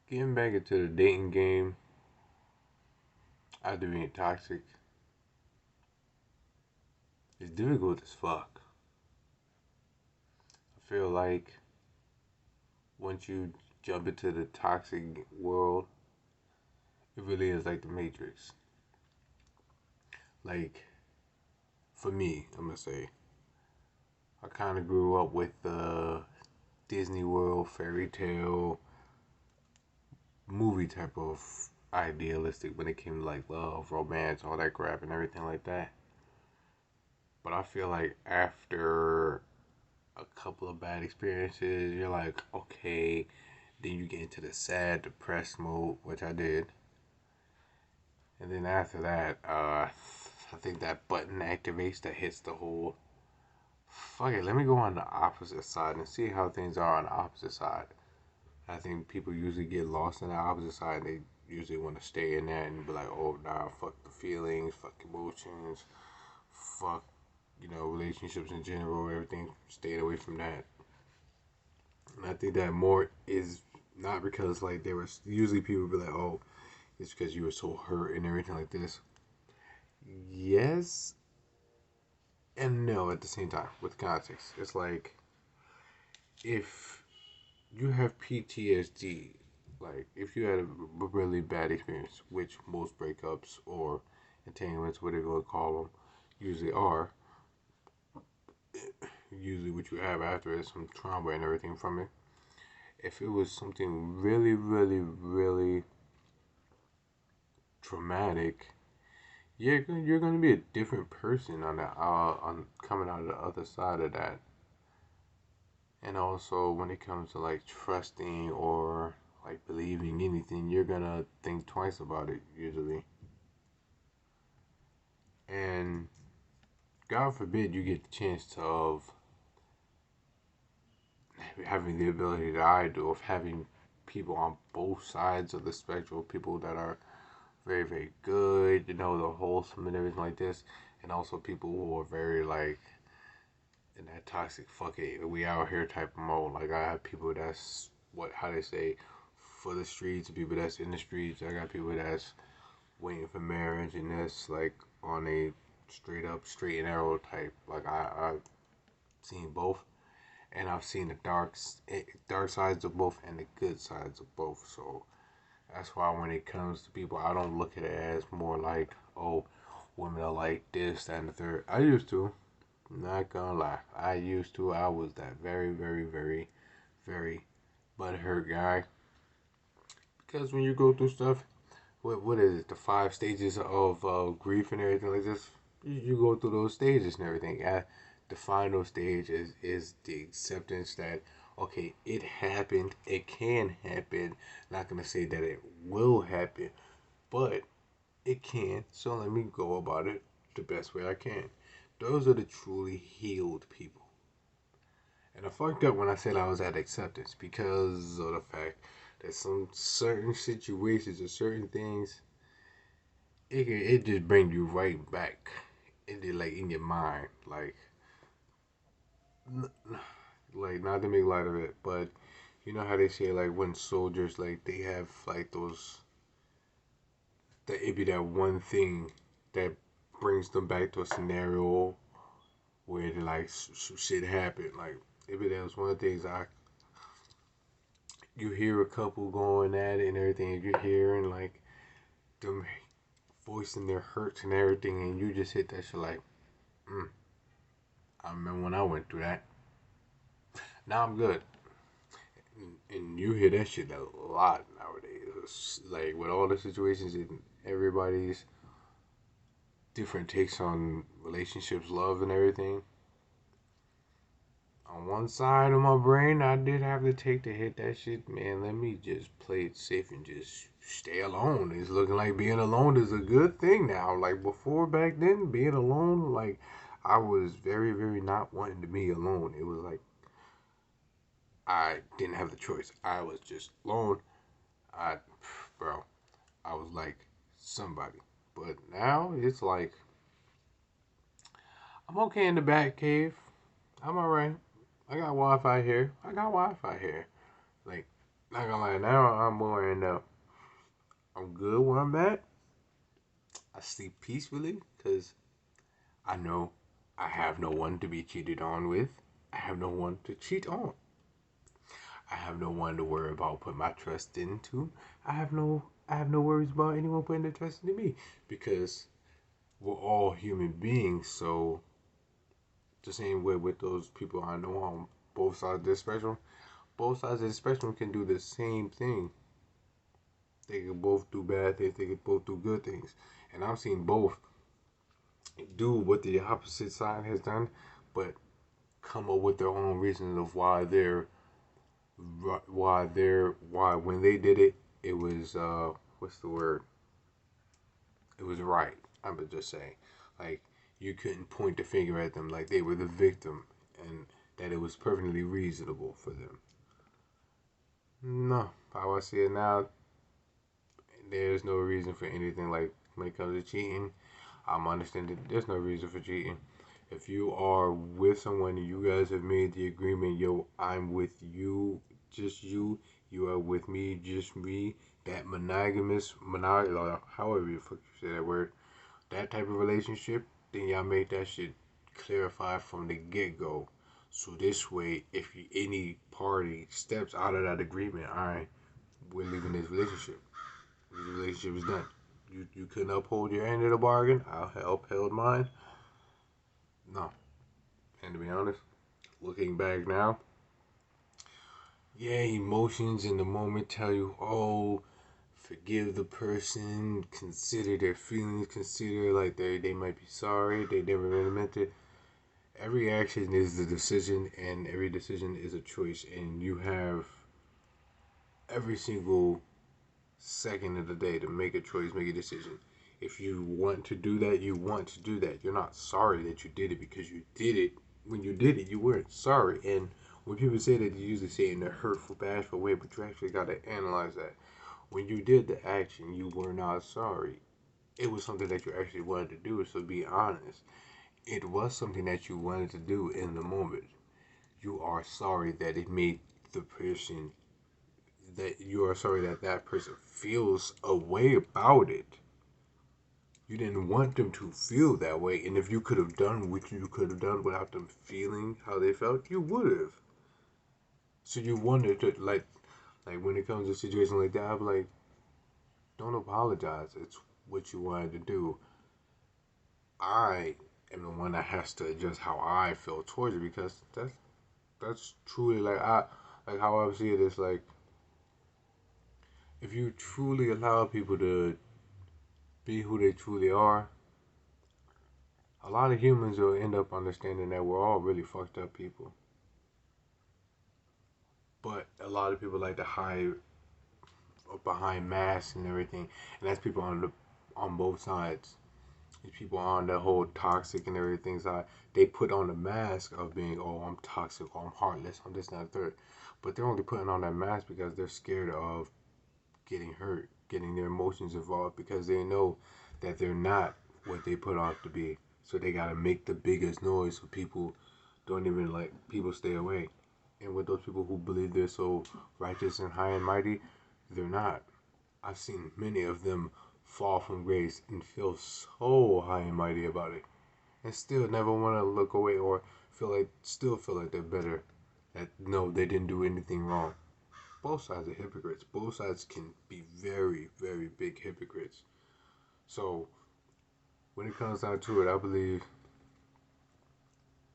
Getting back into the dating game after being toxic is difficult as fuck. I feel like once you jump into the toxic world, it really is like the Matrix. Like, for me, I'm gonna say, I kind of grew up with the Disney World fairy tale movie type of idealistic when it came to like love, romance, all that crap, and everything like that. But I feel like after a couple of bad experiences, you're like, okay, then you get into the sad, depressed mode, which I did. And then after that, I think that button activates that hits the whole. Fuck it, let me go on the opposite side and see how things are on the opposite side. I think people usually get lost on the opposite side. They usually want to stay in that and be like, oh, nah, fuck the feelings, fuck emotions, fuck, relationships in general, everything, staying away from that. And I think that more is not because, like, there was usually people be like, oh, it's because you were so hurt and everything like this. Yes and no at the same time with context. It's like if you have PTSD, like if you had a really bad experience, which most breakups or entanglements, whatever you want to call them, usually are, usually what you have after is some trauma and everything from it. If it was something really, really, really traumatic, you're gonna be a different person on on coming out of the other side of that. And also when it comes to like trusting or like believing anything, you're gonna think twice about it usually. And God forbid you get the chance to of having the ability that I do of having people on both sides of the spectrum, people that are very, very good, the wholesome and everything like this, and also people who are very like in that toxic fuck it, we out here type of mode. Like I have people that's how they say for the streets, people that's in the streets. I got people that's waiting for marriage and that's like on a straight up straight and arrow type. Like I've seen both, and I've seen the dark sides of both and the good sides of both. So that's why when it comes to people, I don't look at it as more like, oh, women are like this, that, and the third. I used to. Not gonna lie. I used to. I was that very, very, very, very butthurt guy. Because when you go through stuff, what is it? The 5 stages of grief and everything like this. You go through those stages and everything. The final stage is the acceptance that okay, it happened. It can happen. Not gonna say that it will happen, but it can. So let me go about it the best way I can. Those are the truly healed people. And I fucked up when I said I was at acceptance because of the fact that some certain situations or certain things, it just bring you right back into like in your mind, like not to make light of it, but you know how they say like when soldiers like they have like those that it be that one thing that brings them back to a scenario where they, like shit happened. Like if it was one of the things you hear a couple going at it and everything, and you're hearing like them voicing their hurts and everything, and you just hit that shit like, mm, I remember when I went through that. Now I'm good. And you hear that shit a lot nowadays. It's like with all the situations and everybody's different takes on relationships, love, and everything. On one side of my brain, I did have to take the hit that shit. Man, let me just play it safe and just stay alone. It's looking like being alone is a good thing now. Like before, back then, being alone, like I was very, very not wanting to be alone. It was like I didn't have the choice. I was just alone. I, bro, I was like somebody. But now it's like I'm okay in the back cave. I'm alright. I got Wi-Fi here. I got Wi-Fi here. Like Not gonna lie, now I'm more in I'm good where I'm at. I sleep peacefully because I know I have no one to be cheated on with. I have no one to cheat on. I have no one to worry about putting my trust into. I have no worries about anyone putting their trust into me because we're all human beings. So the same way with those people I know on both sides of the spectrum, both sides of the spectrum can do the same thing. They can both do bad things. They can both do good things. And I've seen both do what the opposite side has done, but come up with their own reasons of why when they did it, it was what's the word? It was right. I would just say, like you couldn't point the finger at them like they were the victim, and that it was perfectly reasonable for them. No, how I see it now, there's no reason for anything like when it comes to cheating. I'm understanding there's no reason for cheating. If you are with someone and you guys have made the agreement, yo, I'm with you, just you, you are with me, just me, that however you fuck you say that word, that type of relationship, then y'all make that shit clarify from the get go. So this way, if any party steps out of that agreement, all right, we're leaving this relationship. This relationship is done. You couldn't uphold your end of the bargain. I upheld mine. No. And to be honest, looking back now, yeah, emotions in the moment tell you, oh, forgive the person, consider their feelings, consider like they might be sorry, they never really meant it. Every action is a decision, and every decision is a choice, and you have every single second of the day to make a choice, make a decision. If you want to do that, you want to do that. You're not sorry that you did it because you did it. When you did it, you weren't sorry. And when people say that, they usually say it in a hurtful, bashful way, but you actually got to analyze that. When you did the action, you were not sorry. It was something that you actually wanted to do. So be honest. It was something that you wanted to do in the moment. You are sorry that it made the person that you are sorry that that person feels a way about it. You didn't want them to feel that way, and if you could have done what you could have done without them feeling how they felt, you would have. So you wanted to like when it comes to a situation like that, I'm like, don't apologize. It's what you wanted to do. I am the one that has to adjust how I feel towards it because that's truly like how I see it is like if you truly allow people to be who they truly are, a lot of humans will end up understanding that we're all really fucked up people. But a lot of people like to hide behind masks and everything, and that's people on both sides. These people on the whole toxic and everything side, they put on the mask of being, oh, I'm toxic, or I'm heartless, I'm this and that third. But they're only putting on that mask because they're scared of getting hurt, getting their emotions involved, because they know that they're not what they put on to be. So they gotta make the biggest noise so people don't even like people stay away. And with those people who believe they're so righteous and high and mighty, they're not. I've seen many of them fall from grace and feel so high and mighty about it, and still never want to look away or feel like they're better. That no, they didn't do anything wrong. Both sides are hypocrites. Both sides can be very, very big hypocrites. So when it comes down to it, I believe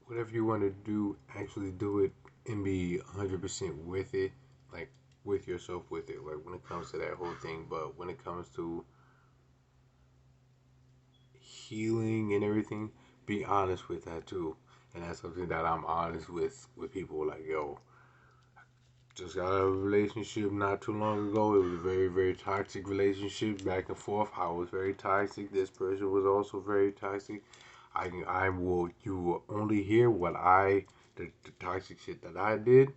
whatever you want to do, actually do it and be 100% with it, like with yourself with it. Like when it comes to that whole thing, but when it comes to healing and everything, be honest with that too. And that's something that I'm honest with people. Like yo, just got a relationship not too long ago. It was a very, very toxic relationship, back and forth. I was very toxic. This person was also very toxic. I will, you will only hear the toxic shit that I did.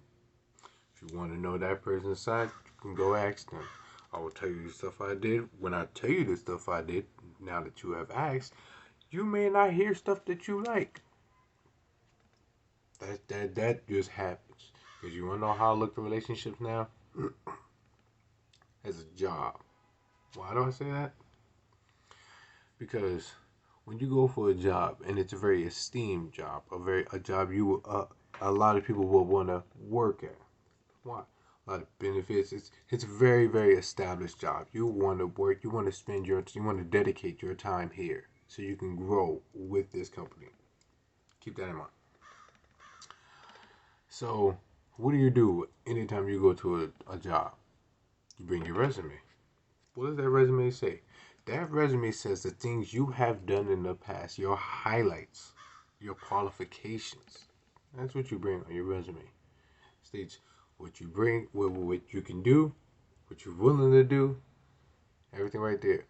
If you want to know that person's side, you can go ask them. I will tell you the stuff I did. When I tell you the stuff I did, now that you have asked, you may not hear stuff that you like. That just happens. Because you want to know how I look at relationships now? as a job. Why do I say that? Because when you go for a job and it's a very esteemed job, a job a lot of people will want to work at. Why? A lot of benefits. It's a very established job. You want to work. You want to dedicate your time here so you can grow with this company. Keep that in mind. So, what do you do anytime you go to a job? You bring your resume. What does that resume say? That resume says the things you have done in the past, your highlights, your qualifications. That's what you bring on your resume. It states what you bring, what you can do, what you're willing to do, everything right there.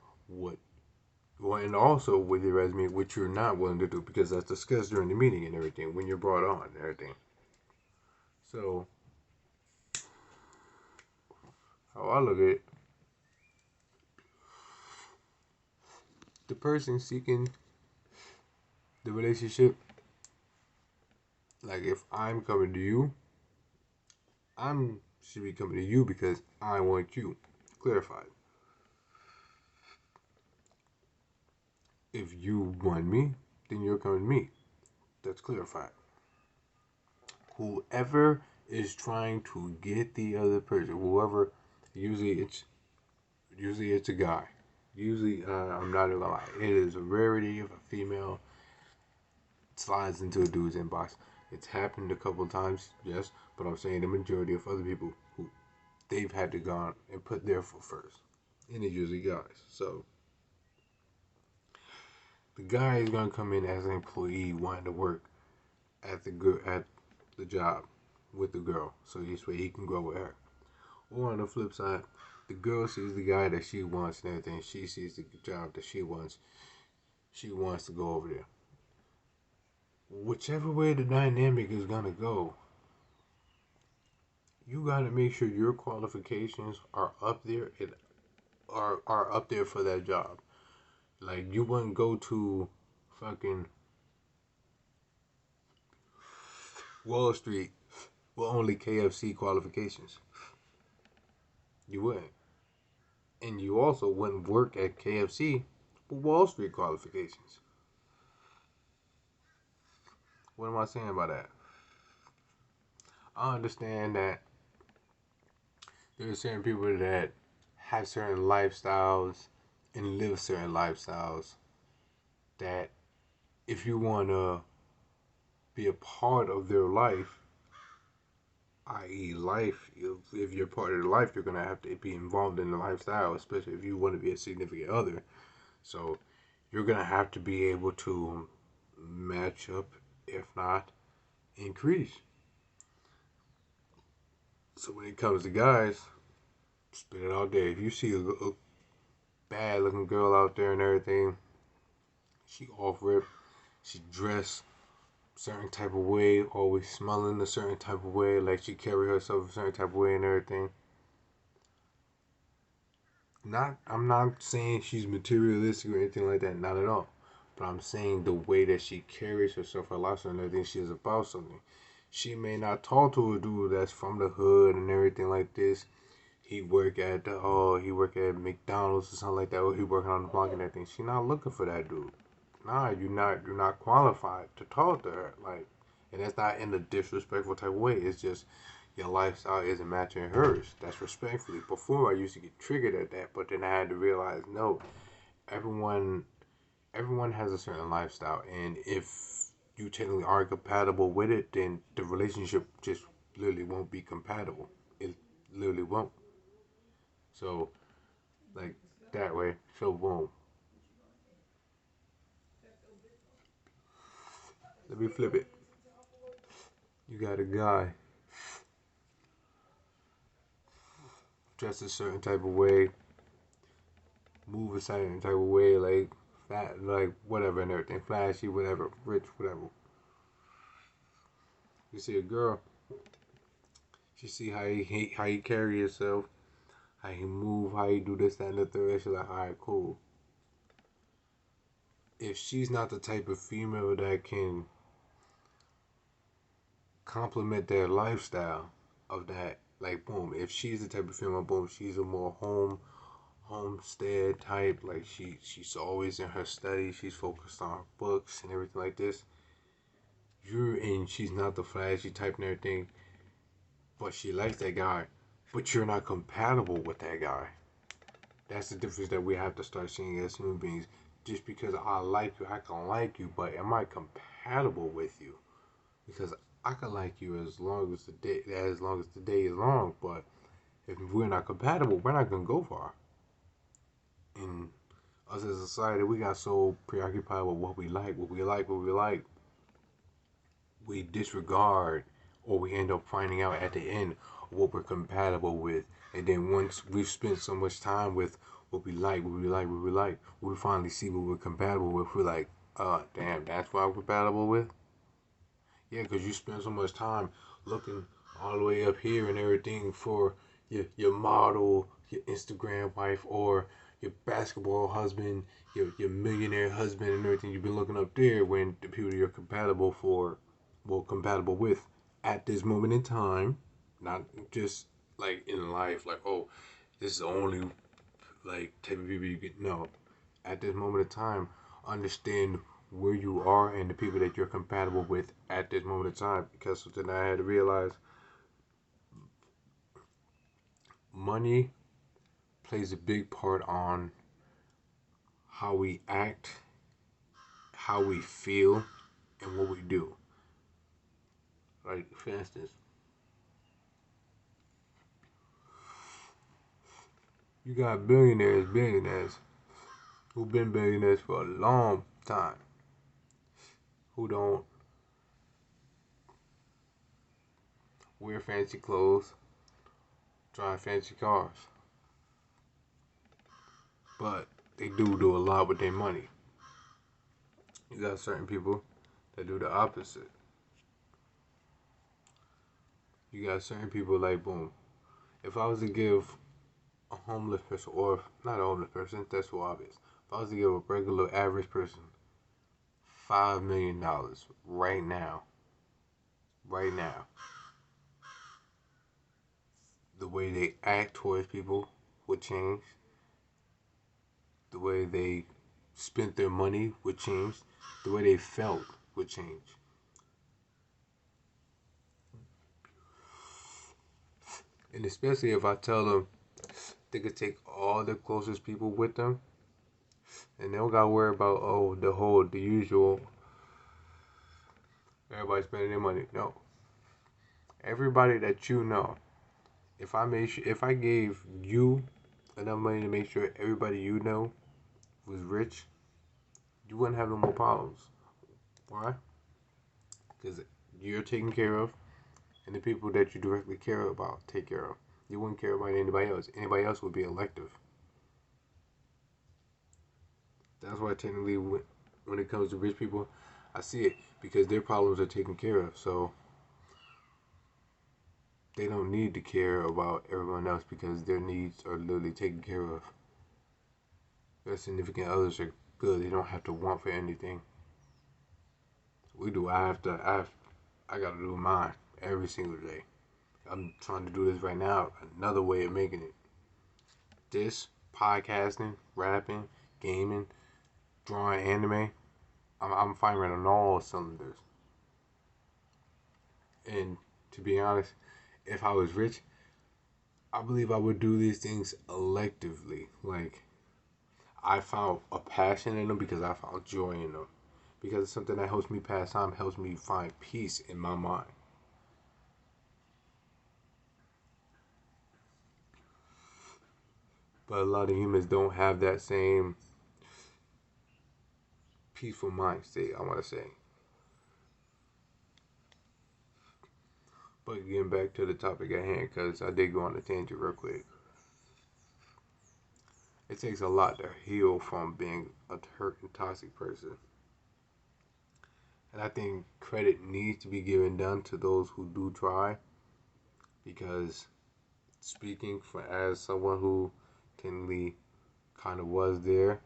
And also with your resume, what you're not willing to do, because that's discussed during the meeting and everything when you're brought on and everything. So, how I look at it, the person seeking the relationship, like if I'm coming to you, I'm should be coming to you because I want you. Clarified. If you want me, then you're coming to me. That's clarified. Whoever is trying to get the other person, whoever, usually it's a guy. Usually, I'm not gonna lie, it is a rarity if a female slides into a dude's inbox. It's happened a couple times, yes, but I'm saying the majority of other people who they've had to go and put their foot first, and it's usually guys. So the guy is gonna come in as an employee wanting to work at the job with the girl, so this way he can grow with her. Or on the flip side, the girl sees the guy that she wants and everything. She sees the job that she wants. She wants to go over there. Whichever way the dynamic is gonna go, you gotta make sure your qualifications are up there and are up there for that job. Like you wouldn't go to fucking Wall Street with only KFC qualifications. You wouldn't. And you also wouldn't work at KFC with Wall Street qualifications. What am I saying by that? I understand that there are certain people that have certain lifestyles and live certain lifestyles that if you want to be a part of their life, i.e., life, if you're part of their life, you're going to have to be involved in the lifestyle, especially if you want to be a significant other. So you're going to have to be able to match up, if not increase. So when it comes to guys, spit it all day. If you see a bad looking girl out there and everything, she off rip, she dressed certain type of way, always smelling a certain type of way, like she carry herself a certain type of way and everything. I'm not saying she's materialistic or anything like that, not at all. But I'm saying the way that she carries herself, her lifestyle and everything, she is about something. She may not talk to a dude that's from the hood and everything like this. He work at McDonald's or something like that, or he working on the block and everything. She not looking for that dude. Nah, you're not qualified to talk to her. Like, and that's not in a disrespectful type of way. It's just your lifestyle isn't matching hers. That's respectfully. Before I used to get triggered at that, but then I had to realize no, everyone everyone has a certain lifestyle, and if you technically aren't compatible with it, then the relationship just literally won't be compatible. It literally won't. So like that way. So boom. Let me flip it. You got a guy dressed a certain type of way, move a certain type of way, like fat, like whatever and everything, flashy, whatever, rich, whatever. You see a girl, she see how he carry himself, how he move, how he do this, that, and the third. She's like, all right, cool. If she's not the type of female that can complement their lifestyle of that, Like boom, if she's the type of female, boom, she's a more homestead type. Like she's always in her study. She's focused on books and everything like this. You're in. She's not the flashy type and everything, but she likes that guy. But you're not compatible with that guy. That's the difference that we have to start seeing as human beings. Just because I like you, I can like you, but am I compatible with you? Because I can like you as long as the day is long, but if we're not compatible, we're not gonna go far. And us as a society, we got so preoccupied with what we like, we disregard or we end up finding out at the end what we're compatible with. And then once we've spent so much time with what we like, we finally see what we're compatible with. We're like, damn, that's what I'm compatible with? Yeah, because you spend so much time looking all the way up here and everything for your model, your Instagram wife, or your basketball husband, your millionaire husband, and everything. You've been looking up there when the people you're compatible with at this moment in time, not just like in life, like, oh, this is the only like type of people you get. No, at this moment in time, understand where you are and the people that you're compatible with at this moment in time. Because something I had to realize, money plays a big part on how we act, how we feel, and what we do. Like, for instance, you got billionaires who've been billionaires for a long time, who don't wear fancy clothes, drive fancy cars, but they do a lot with their money. You got certain people that do the opposite. You got certain people like boom. If I was to give a homeless person, or not a homeless person, that's so obvious. If I was to give a regular average person $5 million right now, the way they act towards people would change. The way they spent their money would change. The way they felt would change. And especially if I tell them they could take all the closest people with them and they don't gotta worry about the usual everybody spending their money. No. Everybody that you know, if I gave you enough money to make sure everybody you know was rich, you wouldn't have no more problems. Why? Because you're taken care of and the people that you directly care about take care of. You wouldn't care about anybody else. Anybody else would be elective. That's why technically when it comes to rich people, I see it because their problems are taken care of. So they don't need to care about everyone else because their needs are literally taken care of. Their significant others are good. They don't have to want for anything. We do. I gotta do mine every single day. I'm trying to do this right now. Another way of making it. This, podcasting, rapping, gaming, drawing anime. I'm firing on all cylinders. And to be honest, if I was rich, I believe I would do these things electively. Like, I found a passion in them because I found joy in them. Because it's something that helps me pass time, helps me find peace in my mind. But a lot of humans don't have that same peaceful mind state, I want to say. But getting back to the topic at hand, because I did go on a tangent real quick. It takes a lot to heal from being a hurt and toxic person. And I think credit needs to be given done to those who do try. Because speaking for as someone who technically kind of was there,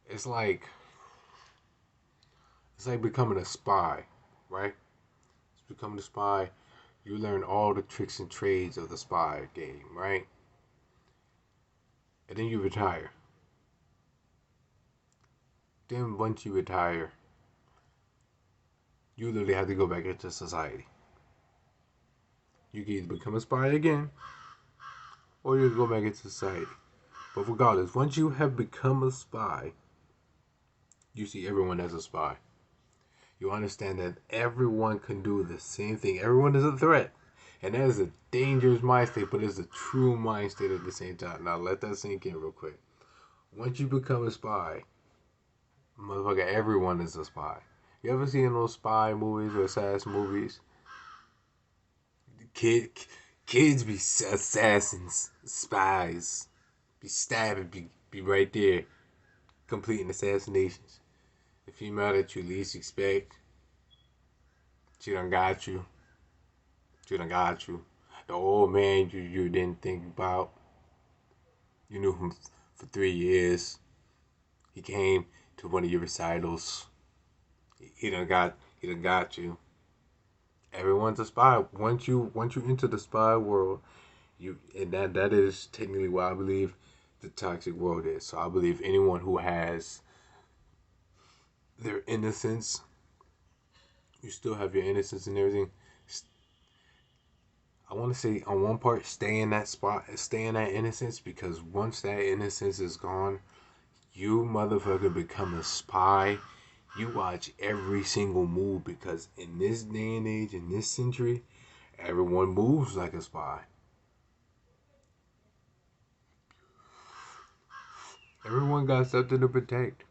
it's like becoming a spy, right? It's becoming a spy. You learn all the tricks and trades of the spy game, right? And then you retire. Then once you retire, you literally have to go back into society. You can either become a spy again, or you can go back into society. But regardless, once you have become a spy, you see everyone as a spy. You understand that everyone can do the same thing. Everyone is a threat. And that is a dangerous mind state, but it's a true mind state at the same time. Now let that sink in real quick. Once you become a spy, motherfucker, everyone is a spy. You ever seen those spy movies or assassin movies? Kid, kids be assassins, spies, be stabbing, be right there, completing assassinations. The female that you least expect, she done got you. She done got you. The old man you didn't think about, you knew him for 3 years. He came to one of your recitals. He done got you. Everyone's a spy. Once you enter the spy world, and that is technically what I believe the toxic world is. So I believe anyone who has their innocence, you still have your innocence and everything. I want to say on one part, stay in that spot, stay in that innocence, because once that innocence is gone, you motherfucker become a spy. You watch every single move, because in this day and age, in this century, everyone moves like a spy. Everyone got something to protect.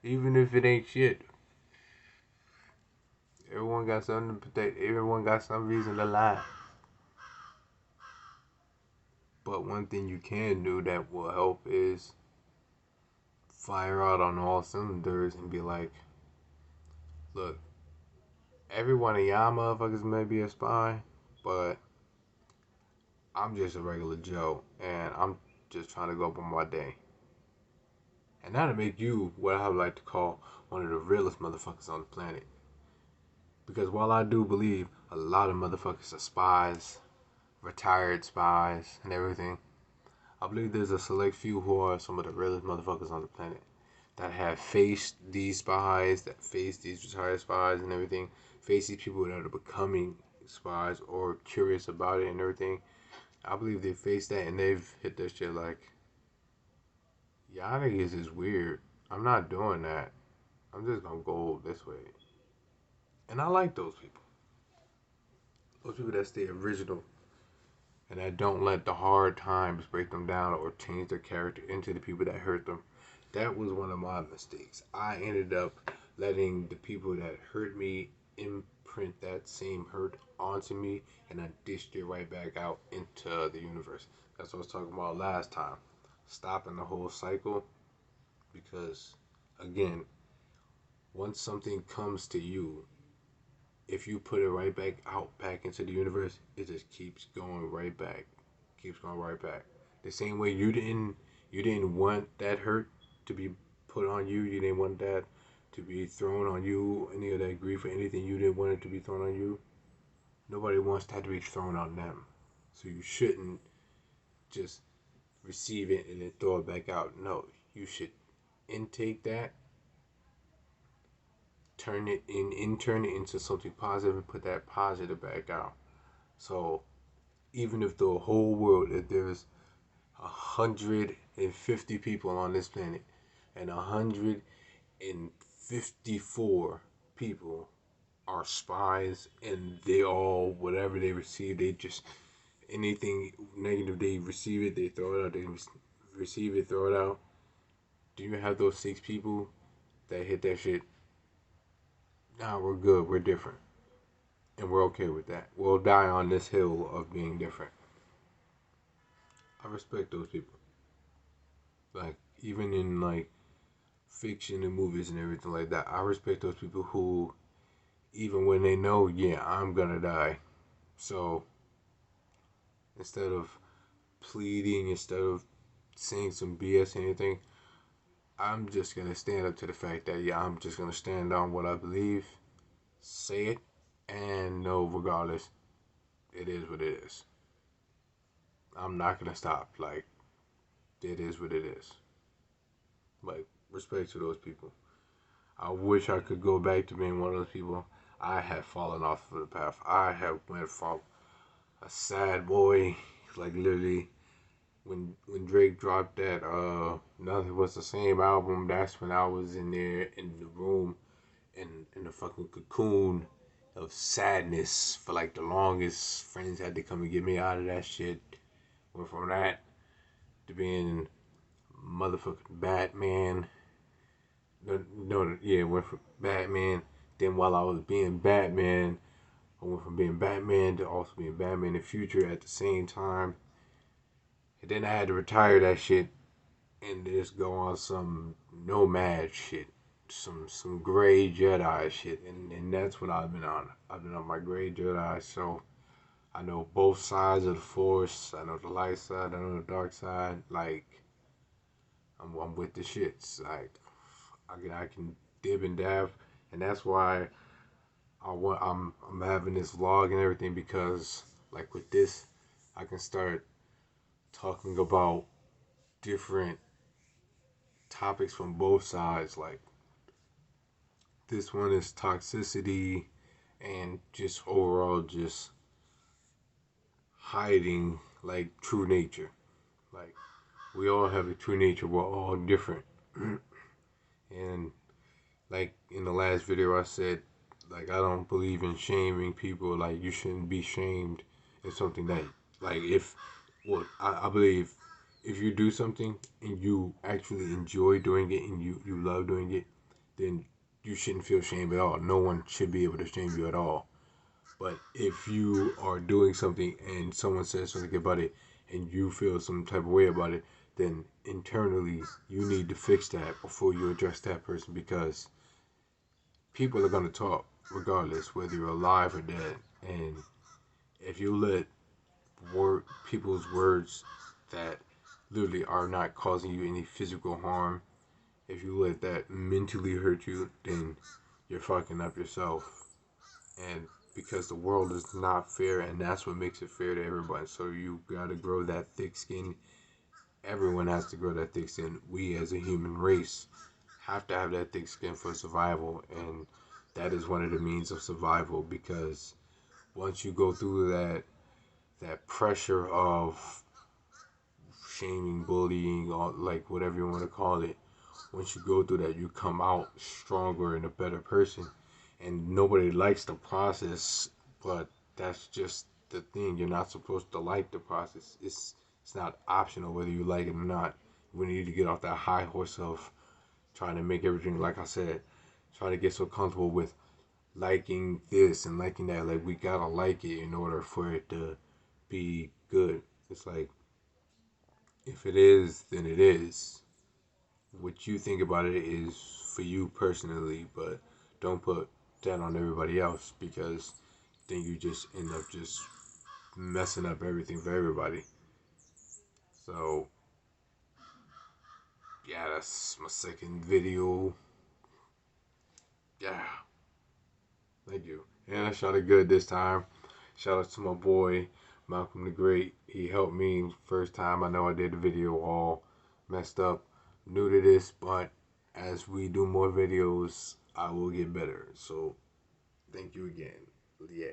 Even if it ain't shit. Everyone got something to protect. Everyone got some reason to lie. But one thing you can do that will help is fire out on all cylinders and be like, look, every one of y'all motherfuckers may be a spy, but I'm just a regular Joe, and I'm just trying to go about my day. And that'll make you what I would like to call one of the realest motherfuckers on the planet. Because while I do believe a lot of motherfuckers are spies, retired spies, and everything, I believe there's a select few who are some of the realest motherfuckers on the planet that have faced these spies, that face these retired spies and everything, face these people that are becoming spies or curious about it and everything. I believe they faced that and they've hit their shit like, y'all niggas is weird. I'm not doing that. I'm just gonna go this way. And I like those people. Those people that stay original and that don't let the hard times break them down or change their character into the people that hurt them. That was one of my mistakes. I ended up letting the people that hurt me imprint that same hurt onto me, and I dished it right back out into the universe. That's what I was talking about last time. Stopping the whole cycle, because again, once something comes to you, if you put it right back out back into the universe, it just keeps going right back. Keeps going right back. The same way you didn't want that hurt to be put on you, you didn't want that to be thrown on you, any of that grief or anything, you didn't want it to be thrown on you. Nobody wants that to be thrown on them. So you shouldn't just receive it and then throw it back out. No, you should intake that, turn it into something positive and put that positive back out. So even if the whole world, if there's 150 people on this planet and 154 people are spies, and they all, whatever they receive, they just, anything negative they receive it, they throw it out, they receive it, throw it out. Do you have those 6 people that hit that shit? Nah, we're good, we're different, and we're okay with that. We'll die on this hill of being different. I respect those people. Like, even in like fiction and movies and everything like that, I respect those people who, even when they know, yeah, I'm gonna die, so instead of pleading, instead of saying some BS or anything, I'm just gonna stand up to the fact that, yeah, I'm just gonna stand on what I believe, say it, and know regardless, it is what it is. I'm not gonna stop. Like, it is what it is. Like, respect to those people. I wish I could go back to being one of those people. I have fallen off of the path. I have went from a sad boy, like literally when Drake dropped that Nothing Was the Same album. That's when I was in there in the room in the fucking cocoon of sadness for like the longest. Friends had to come and get me out of that shit. Went from that to being motherfucking Batman. No, yeah, went from Batman. Then while I was being Batman, I went from being Batman to also being Batman in the future at the same time. And then I had to retire that shit and just go on some nomad shit. Some gray Jedi shit. And that's what I've been on. I've been on my gray Jedi, so I know both sides of the force. I know the light side, I know the dark side. Like I'm with the shits. Like I can dib and dab, and that's why I'm having this vlog and everything, because like with this, I can start talking about different topics from both sides. Like this one is toxicity and just overall just hiding like true nature. Like we all have a true nature. We're all different. And like in the last video I said, like I don't believe in shaming people. Like you shouldn't be shamed if something that like if well I believe if you do something and you actually enjoy doing it and you love doing it, then you shouldn't feel shame at all. No one should be able to shame you at all. But if you are doing something and someone says something about it and you feel some type of way about it, then internally you need to fix that before you address that person, because people are going to talk regardless whether you're alive or dead. And if you let people's words that literally are not causing you any physical harm, if you let that mentally hurt you, then you're fucking up yourself. And because the world is not fair, and that's what makes it fair to everybody. So you gotta grow that thick skin. Everyone has to grow that thick skin. We as a human race have to have that thick skin for survival, and that is one of the means of survival. Because once you go through that pressure of shaming, bullying, or like whatever you want to call it, once you go through that, you come out stronger and a better person. And nobody likes the process, but that's just the thing. You're not supposed to like the process. It's not optional whether you like it or not. We need to get off that high horse of trying to make everything, like I said, trying to get so comfortable with liking this and liking that. Like we gotta like it in order for it to be good. It's like if it is, then it is. What you think about it is for you personally, but don't put that on everybody else, because then you just end up just messing up everything for everybody. So yeah, that's my second video. Yeah, thank you. And I shot it good this time. Shout out to my boy Malcolm the Great. He helped me first time. I know I did the video all messed up. New to this, but as we do more videos, I will get better. So thank you again. Yeah.